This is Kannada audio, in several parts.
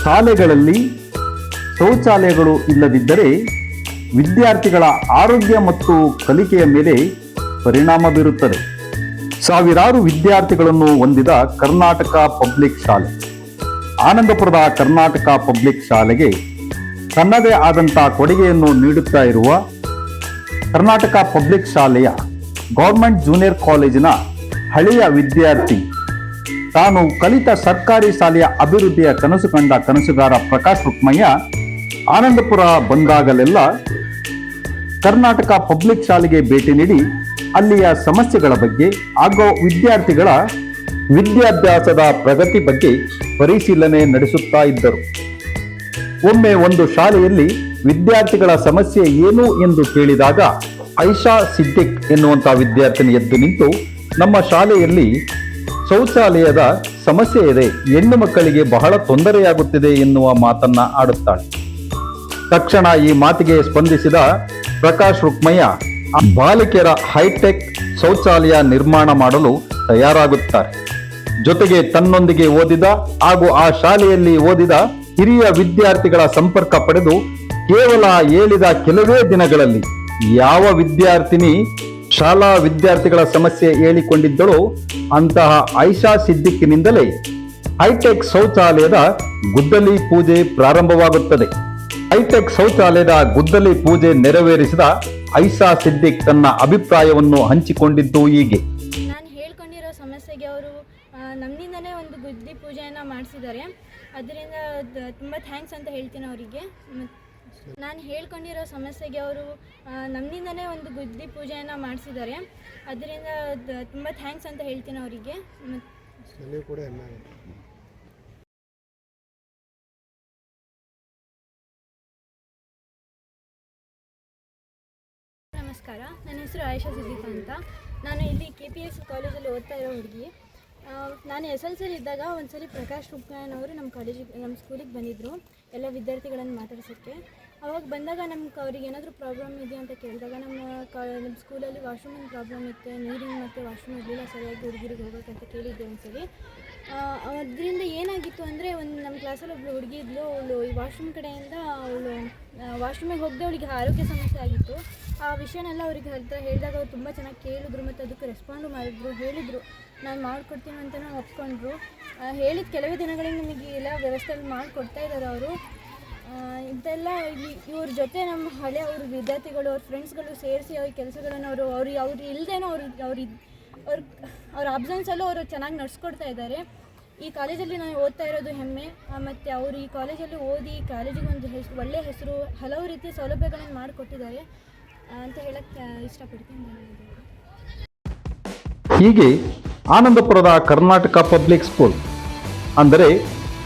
ಶಾಲೆಗಳಲ್ಲಿ ಶೌಚಾಲಯಗಳು ಇಲ್ಲದಿದ್ದರೆ ವಿದ್ಯಾರ್ಥಿಗಳ ಆರೋಗ್ಯ ಮತ್ತು ಕಲಿಕೆಯ ಮೇಲೆ ಪರಿಣಾಮ ಬೀರುತ್ತದೆ. ಸಾವಿರಾರು ವಿದ್ಯಾರ್ಥಿಗಳನ್ನು ಹೊಂದಿದ ಕರ್ನಾಟಕ ಪಬ್ಲಿಕ್ ಶಾಲೆ, ಆನಂದಪುರದ ಕರ್ನಾಟಕ ಪಬ್ಲಿಕ್ ಶಾಲೆಗೆ ತನ್ನದೇ ಆದಂಥ ಕೊಡುಗೆಯನ್ನು ನೀಡುತ್ತಾ ಇರುವ ಕರ್ನಾಟಕ ಪಬ್ಲಿಕ್ ಶಾಲೆಯ ಗೌರ್ಮೆಂಟ್ ಜೂನಿಯರ್ ಕಾಲೇಜಿನ ಹಳೆಯ ವಿದ್ಯಾರ್ಥಿ, ತಾನು ಕಲಿತ ಸರ್ಕಾರಿ ಶಾಲೆಯ ಅಭಿವೃದ್ಧಿಯ ಕನಸು ಕಂಡ ಕನಸುಗಾರ ಪ್ರಕಾಶ್ ರುಕ್ಮಯ್ಯ ಆನಂದಪುರ ಬಂದಾಗಲೆಲ್ಲ ಕರ್ನಾಟಕ ಪಬ್ಲಿಕ್ ಶಾಲೆಗೆ ಭೇಟಿ ನೀಡಿ ಅಲ್ಲಿಯ ಸಮಸ್ಯೆಗಳ ಬಗ್ಗೆ ಹಾಗೂ ವಿದ್ಯಾರ್ಥಿಗಳ ವಿದ್ಯಾಭ್ಯಾಸದ ಪ್ರಗತಿ ಬಗ್ಗೆ ಪರಿಶೀಲನೆ ನಡೆಸುತ್ತಾ ಇದ್ದರು. ಒಮ್ಮೆ ಒಂದು ಶಾಲೆಯಲ್ಲಿ ವಿದ್ಯಾರ್ಥಿಗಳ ಸಮಸ್ಯೆ ಏನು ಎಂದು ಕೇಳಿದಾಗ ಐಷಾ ಸಿದ್ದಿಕ್ ಎನ್ನುವಂಥ ವಿದ್ಯಾರ್ಥಿನಿ ಎದ್ದು ನಿಂತು, ನಮ್ಮ ಶಾಲೆಯಲ್ಲಿ ಶೌಚಾಲಯದ ಸಮಸ್ಯೆ ಇದೆ, ಹೆಣ್ಣು ಮಕ್ಕಳಿಗೆ ಬಹಳ ತೊಂದರೆಯಾಗುತ್ತಿದೆ ಎನ್ನುವ ಮಾತನ್ನ ಆಡುತ್ತಾಳೆ. ತಕ್ಷಣ ಈ ಮಾತಿಗೆ ಸ್ಪಂದಿಸಿದ ಪ್ರಕಾಶ್ ರುಕ್ಮಯ್ಯ ಬಾಲಿಕೆಯರ ಹೈಟೆಕ್ ಶೌಚಾಲಯ ನಿರ್ಮಾಣ ಮಾಡಲು ತಯಾರಾಗುತ್ತಾರೆ. ಜೊತೆಗೆ ತನ್ನೊಂದಿಗೆ ಓದಿದ ಹಾಗೂ ಆ ಶಾಲೆಯಲ್ಲಿ ಓದಿದ ಹಿರಿಯ ವಿದ್ಯಾರ್ಥಿಗಳ ಸಂಪರ್ಕ ಪಡೆದು ಕೇವಲ ಹೇಳಿದ ಕೆಲವೇ ದಿನಗಳಲ್ಲಿ ಯಾವ ವಿದ್ಯಾರ್ಥಿನಿ ಶಾಲಾ ವಿದ್ಯಾರ್ಥಿಗಳ ಸಮಸ್ಯೆ ಹೇಳಿಕೊಂಡಿದ್ದಳೋ ಅಂತಹ ಐಷಾ ಸಿದ್ದಿಕ್ನಿಂದಲೇ ಹೈಟೆಕ್ ಶೌಚಾಲಯದ ಗುದ್ದಲಿ ಪೂಜೆ ಪ್ರಾರಂಭವಾಗುತ್ತದೆ. ಹೈಟೆಕ್ ಶೌಚಾಲಯದ ಗುದ್ದಲಿ ಪೂಜೆ ನೆರವೇರಿಸಿದ ಐಷಾ ಸಿದ್ದಿಕ್ ತನ್ನ ಅಭಿಪ್ರಾಯವನ್ನು ಹಂಚಿಕೊಂಡಿದ್ದು ಹೀಗೆ. ನಾನು ಹೇಳ್ಕೊಂಡಿರೋ ಸಮಸ್ಯೆಗೆ ಅವರು ನಮ್ಮಿಂದನೇ ಒಂದು ಗುದ್ದಲಿ ಪೂಜೆಯನ್ನು ಮಾಡಿಸಿದ್ದಾರೆ. ಅದರಿಂದ ತುಂಬ ಥ್ಯಾಂಕ್ಸ್ ಅಂತ ಹೇಳ್ತೀನಿ ಅವರಿಗೆ. ನಾನು ಹೇಳ್ಕೊಂಡಿರೋ ಸಮಸ್ಯೆಗೆ ಅವರು ನಮ್ಮಿಂದನೇ ಒಂದು ಗುದ್ದಲಿ ಪೂಜೆಯನ್ನು ಮಾಡಿಸಿದ್ದಾರೆ. ಅದರಿಂದ ತುಂಬ ಥ್ಯಾಂಕ್ಸ್ ಅಂತ ಹೇಳ್ತೀನಿ ಅವರಿಗೆ. ನಮಸ್ಕಾರ, ನನ್ನ ಹೆಸರು ಆಯಿಷಾ ಸಿದ್ದಿಕ್ ಅಂತ. ನಾನು ಇಲ್ಲಿ KPS ಕಾಲೇಜಲ್ಲಿ ಓದ್ತಾ ಇರೋ ಹುಡುಗಿ. ನಾನು SLC ಇದ್ದಾಗ ಒಂದ್ಸರಿ ಪ್ರಕಾಶ್ ರುಕ್ಮಯ್ಯನವರು ನಮ್ಮ ಸ್ಕೂಲಿಗೆ ಬಂದಿದ್ದರು ಎಲ್ಲ ವಿದ್ಯಾರ್ಥಿಗಳನ್ನು ಮಾತಾಡ್ಸೋಕ್ಕೆ. ಅವಾಗ ಬಂದಾಗ ಅವ್ರಿಗೆ ಏನಾದರೂ ಪ್ರಾಬ್ಲಮ್ ಇದೆಯಾ ಅಂತ ಕೇಳಿದಾಗ ನಮ್ಮ ಸ್ಕೂಲಲ್ಲಿ ವಾಶ್ರೂಮಿನ ಪ್ರಾಬ್ಲಮ್ ಇತ್ತು, ನೀರಿನ ಮತ್ತು ವಾಶ್ರೂಮ್ ಇರಲಿಲ್ಲ ಸರಿಯಾಗಿ ಹುಡುಗಿರಿಗೆ ಹೋಗೋಕ್ಕಂತ ಕೇಳಿದ್ದೆ ಒಂದ್ಸರಿ. ಅದರಿಂದ ಏನಾಗಿತ್ತು ಅಂದರೆ ನಮ್ಮ ಕ್ಲಾಸಲ್ಲಿ ಒಬ್ಬಳು ಹುಡುಗಿ ಇದ್ಲು. ಅವಳು ಈ ವಾಶ್ರೂಮ್ ಕಡೆಯಿಂದ ಅವಳು ವಾಶ್ರೂಮಿಗೆ ಹೋಗದೆ ಅವಳಿಗೆ ಆರೋಗ್ಯ ಸಮಸ್ಯೆ ಆಗಿತ್ತು. ಆ ವಿಷಯನೆಲ್ಲ ಅವ್ರಿಗೆ ಹೇಳಿದಾಗ ಅವ್ರು ತುಂಬ ಚೆನ್ನಾಗಿ ಕೇಳಿದ್ರು ಮತ್ತು ಅದಕ್ಕೆ ರೆಸ್ಪಾಂಡು ಮಾಡಿದ್ರು, ಹೇಳಿದರು ನಾನು ಮಾಡಿಕೊಡ್ತೀನಿ ಅಂತಲೂ ಒಪ್ಕೊಂಡ್ರು. ಹೇಳಿದ ಕೆಲವೇ ದಿನಗಳಿಗೆ ನಮಗೆ ಎಲ್ಲ ವ್ಯವಸ್ಥೆಯಲ್ಲಿ ಮಾಡಿಕೊಡ್ತಾ ಇದ್ದಾರೆ ಅವರು. ಇದೆಲ್ಲ ಇವ್ರ ಜೊತೆ ನಮ್ಮ ಹಳೆ ಅವ್ರ ವಿದ್ಯಾರ್ಥಿಗಳು ಅವ್ರ ಫ್ರೆಂಡ್ಸ್ಗಳು ಸೇರಿಸಿ ಅವ್ರ ಕೆಲಸಗಳನ್ನು ಅವ್ರು ಇಲ್ಲದೇನೋ ಅವ್ರ ಅಬ್ಸೆನ್ಸಲ್ಲೂ ಅವರು ಚೆನ್ನಾಗಿ ನಡೆಸ್ಕೊಡ್ತಾ ಇದ್ದಾರೆ. ಈ ಕಾಲೇಜಲ್ಲಿ ನಾನು ಓದ್ತಾ ಇರೋದು ಹೆಮ್ಮೆ. ಮತ್ತು ಅವರು ಈ ಕಾಲೇಜಲ್ಲಿ ಓದಿ ಕಾಲೇಜಿಗೆ ಒಂದು ಒಳ್ಳೆಯ ಹೆಸರು, ಹಲವು ರೀತಿಯ ಸೌಲಭ್ಯಗಳನ್ನು ಮಾಡಿಕೊಟ್ಟಿದ್ದಾರೆ ಅಂತ ಹೇಳಕ್ಕೆ ಇಷ್ಟಪಡ್ತೀನಿ. ಹೀಗೆ ಆನಂದಪುರದ ಕರ್ನಾಟಕ ಪಬ್ಲಿಕ್ ಸ್ಕೂಲ್ ಅಂದರೆ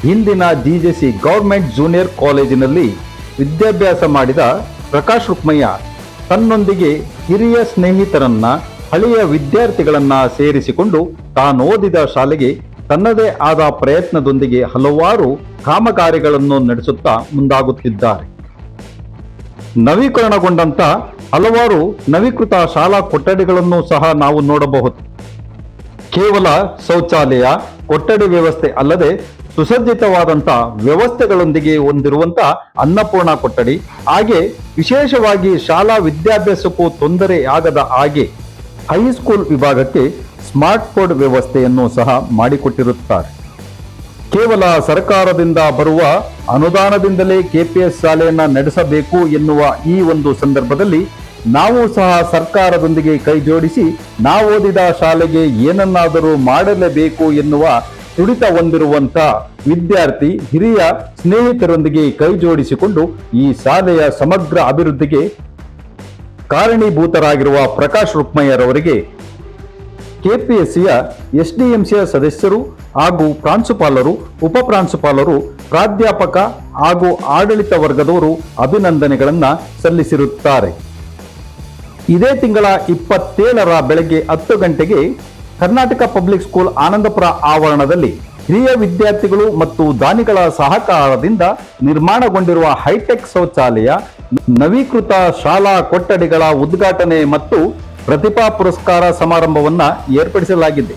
ಹಿಂದಿನ GJC ಗೌರ್ಮೆಂಟ್ ಜೂನಿಯರ್ ಕಾಲೇಜಿನಲ್ಲಿ ವಿದ್ಯಾಭ್ಯಾಸ ಮಾಡಿದ ಪ್ರಕಾಶ್ ರುಕ್ಮಯ್ಯ ತನ್ನೊಂದಿಗೆ ಹಿರಿಯ ಸ್ನೇಹಿತರನ್ನ, ಹಳೆಯ ವಿದ್ಯಾರ್ಥಿಗಳನ್ನ ಸೇರಿಸಿಕೊಂಡು ತಾನು ಓದಿದ ಶಾಲೆಗೆ ತನ್ನದೇ ಆದ ಪ್ರಯತ್ನದೊಂದಿಗೆ ಹಲವಾರು ಕಾಮಗಾರಿಗಳನ್ನು ನಡೆಸುತ್ತಾ ಮುಂದಾಗುತ್ತಿದ್ದಾರೆ. ನವೀಕರಣಗೊಂಡಂತ ಹಲವಾರು ನವೀಕೃತ ಶಾಲಾ ಕೊಠಡಿಗಳನ್ನು ಸಹ ನಾವು ನೋಡಬಹುದು. ಕೇವಲ ಶೌಚಾಲಯ, ಕೊಠಡಿ ವ್ಯವಸ್ಥೆ ಅಲ್ಲದೆ ಸುಸಜ್ಜಿತವಾದಂಥ ವ್ಯವಸ್ಥೆಗಳೊಂದಿಗೆ ಹೊಂದಿರುವಂಥ ಅನ್ನಪೂರ್ಣ ಕೊಠಡಿ, ಹಾಗೆ ವಿಶೇಷವಾಗಿ ಶಾಲಾ ವಿದ್ಯಾಭ್ಯಾಸಕ್ಕೂ ತೊಂದರೆ ಆಗದ ಹಾಗೆ ಹೈಸ್ಕೂಲ್ ವಿಭಾಗಕ್ಕೆ ಸ್ಮಾರ್ಟ್ ಬೋರ್ಡ್ ವ್ಯವಸ್ಥೆಯನ್ನು ಸಹ ಮಾಡಿಕೊಟ್ಟಿರುತ್ತಾರೆ. ಕೇವಲ ಸರ್ಕಾರದಿಂದ ಬರುವ ಅನುದಾನದಿಂದಲೇ KPS ಶಾಲೆಯನ್ನ ನಡೆಸಬೇಕು ಎನ್ನುವ ಈ ಒಂದು ಸಂದರ್ಭದಲ್ಲಿ ನಾವು ಸಹ ಸರ್ಕಾರದೊಂದಿಗೆ ಕೈ ಜೋಡಿಸಿ ನಾವು ಓದಿದ ಶಾಲೆಗೆ ಏನನ್ನಾದರೂ ಮಾಡಲೇಬೇಕು ಎನ್ನುವ ತುಡಿತ ಹೊಂದಿರುವಂತ ವಿದ್ಯಾರ್ಥಿ, ಹಿರಿಯ ಸ್ನೇಹಿತರೊಂದಿಗೆ ಕೈ ಜೋಡಿಸಿಕೊಂಡು ಈ ಶಾಲೆಯ ಸಮಗ್ರ ಅಭಿವೃದ್ಧಿಗೆ ಕಾರಣೀಭೂತರಾಗಿರುವ ಪ್ರಕಾಶ್ ರುಕ್ಮಯ್ಯರವರಿಗೆ KPSCಯ SDMCಯ ಸದಸ್ಯರು ಹಾಗೂ ಪ್ರಾಂಶುಪಾಲರು, ಉಪಪ್ರಾಂಶುಪಾಲರು, ಪ್ರಾಧ್ಯಾಪಕ ಹಾಗೂ ಆಡಳಿತ ವರ್ಗದವರು ಅಭಿನಂದನೆಗಳನ್ನ ಸಲ್ಲಿಸಿರುತ್ತಾರೆ. ಇದೇ ತಿಂಗಳ 27ರ ಬೆಳಗ್ಗೆ 10 ಗಂಟೆಗೆ ಕರ್ನಾಟಕ ಪಬ್ಲಿಕ್ ಸ್ಕೂಲ್ ಆನಂದಪುರ ಆವರಣದಲ್ಲಿ ಹಿರಿಯ ವಿದ್ಯಾರ್ಥಿಗಳು ಮತ್ತು ದಾನಿಗಳ ಸಹಕಾರದಿಂದ ನಿರ್ಮಾಣಗೊಂಡಿರುವ ಹೈಟೆಕ್ ಶೌಚಾಲಯ, ನವೀಕೃತ ಶಾಲಾ ಕೊಠಡಿಗಳ ಉದ್ಘಾಟನೆ ಮತ್ತು ಪ್ರತಿಭಾ ಪುರಸ್ಕಾರ ಸಮಾರಂಭವನ್ನ ಏರ್ಪಡಿಸಲಾಗಿದೆ.